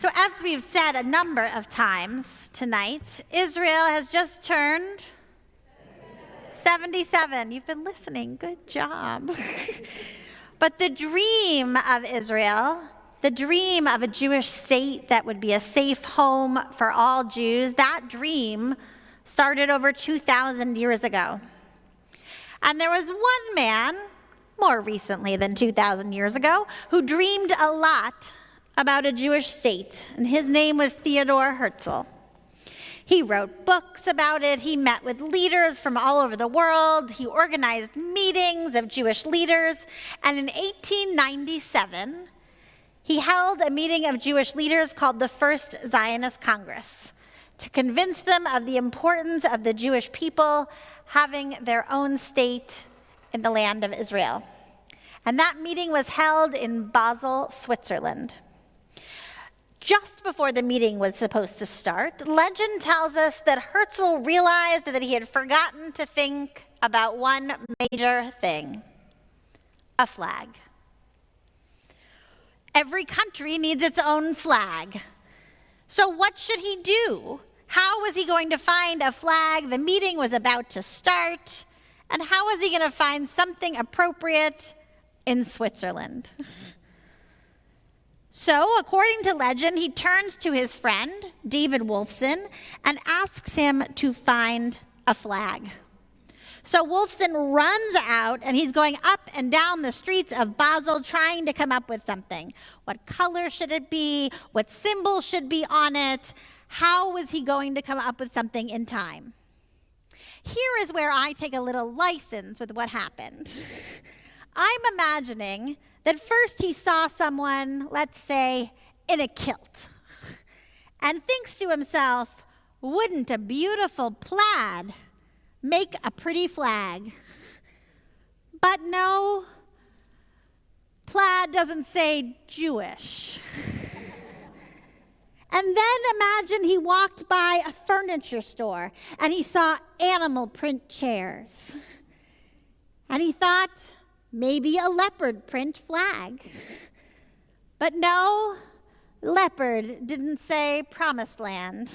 So as we've said a number of times tonight, Israel has just turned 77. You've been listening. Good job. But the dream of Israel, the dream of a Jewish state that would be a safe home for all Jews, that dream started over 2,000 years ago. And there was one man, more recently than 2,000 years ago, who dreamed a lot about a Jewish state, and his name was Theodor Herzl. He wrote books about it. He met with leaders from all over the world. He organized meetings of Jewish leaders. And in 1897, he held a meeting of Jewish leaders called the First Zionist Congress to convince them of the importance of the Jewish people having their own state in the land of Israel. And that meeting was held in Basel, Switzerland. Just before the meeting was supposed to start, legend tells us that Herzl realized that he had forgotten to think about one major thing: a flag. Every country needs its own flag. So what should he do? How was he going to find a flag? The meeting was about to start. And how was he going to find something appropriate in Switzerland? So, according to legend, he turns to his friend, David Wolfson, and asks him to find a flag. So Wolfson runs out, and he's going up and down the streets of Basel trying to come up with something. What color should it be? What symbol should be on it? How was he going to come up with something in time? Here is where I take a little license with what happened. I'm imagining that first he saw someone, let's say, in a kilt, and thinks to himself, wouldn't a beautiful plaid make a pretty flag? But no, plaid doesn't say Jewish. And then imagine he walked by a furniture store and he saw animal print chairs. And he thought, maybe a leopard print flag. But no, leopard didn't say promised land.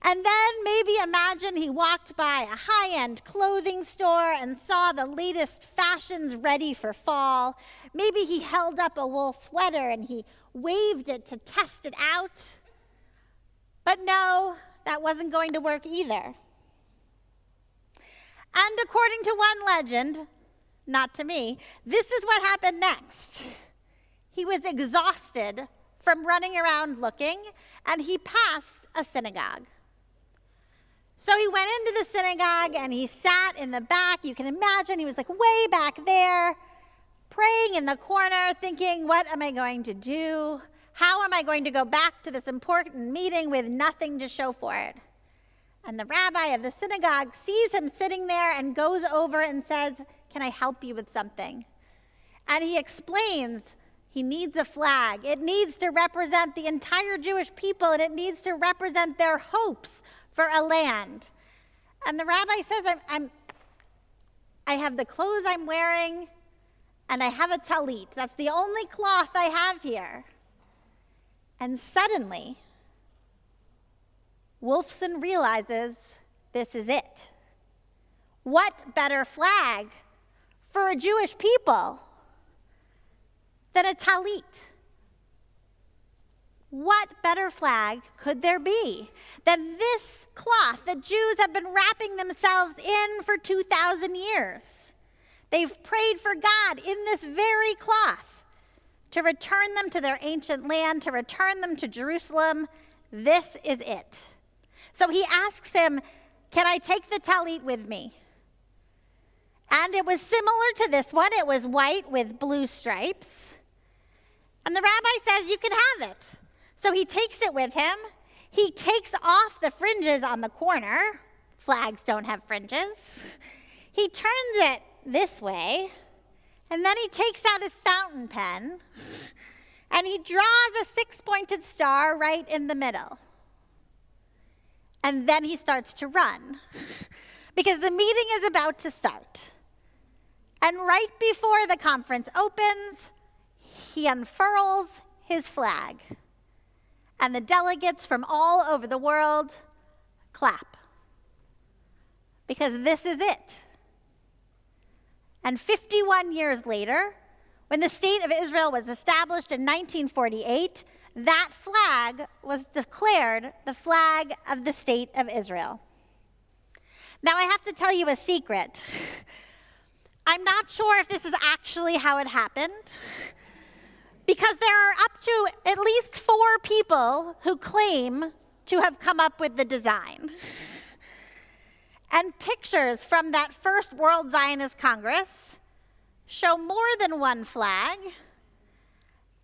And then maybe imagine he walked by a high-end clothing store and saw the latest fashions ready for fall. Maybe he held up a wool sweater and he waved it to test it out. But no, that wasn't going to work either. And according to one legend, not to me, this is what happened next. He was exhausted from running around looking, and he passed a synagogue. So he went into the synagogue and he sat in the back. You can imagine he was like way back there, praying in the corner, thinking, what am I going to do? How am I going to go back to this important meeting with nothing to show for it? And the rabbi of the synagogue sees him sitting there and goes over and says, can I help you with something? And he explains he needs a flag. It needs to represent the entire Jewish people, and it needs to represent their hopes for a land. And the rabbi says, I have the clothes I'm wearing, and I have a tallit. That's the only cloth I have here. And suddenly, Wolfson realizes this is it. What better flag for a Jewish people than a tallit? What better flag could there be than this cloth that Jews have been wrapping themselves in for 2,000 years? They've prayed for God in this very cloth to return them to their ancient land, to return them to Jerusalem. This is it. So he asks him, can I take the tallit with me? And it was similar to this one. It was white with blue stripes. And the rabbi says, you can have it. So he takes it with him. He takes off the fringes on the corner. Flags don't have fringes. He turns it this way, and then he takes out his fountain pen, and he draws a six-pointed star right in the middle. And then he starts to run, because the meeting is about to start. And right before the conference opens, he unfurls his flag. and the delegates from all over the world clap. Because this is it. And 51 years later, when the State of Israel was established in 1948, that flag was declared the flag of the State of Israel. Now, I have to tell you a secret. I'm not sure if this is actually how it happened, because there are up to at least 4 people who claim to have come up with the design. And pictures from that first World Zionist Congress show more than one flag.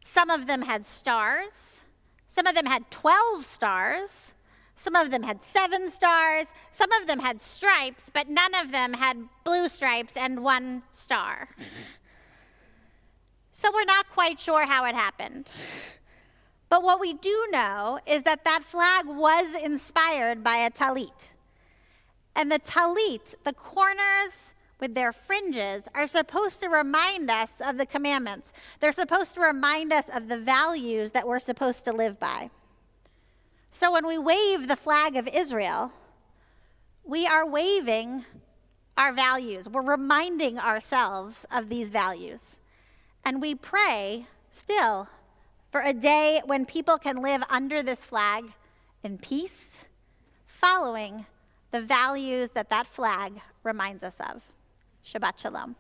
Some of them had stars. Some of them had 12 stars. Some of them had 7 stars. Some of them had stripes, but none of them had blue stripes and 1 star. So we're not quite sure how it happened. But what we do know is that that flag was inspired by a tallit. And the tallit, the corners with their fringes, are supposed to remind us of the commandments. They're supposed to remind us of the values that we're supposed to live by. So when we wave the flag of Israel, we are waving our values. We're reminding ourselves of these values. And we pray still for a day when people can live under this flag in peace, following the values that that flag reminds us of. Shabbat Shalom.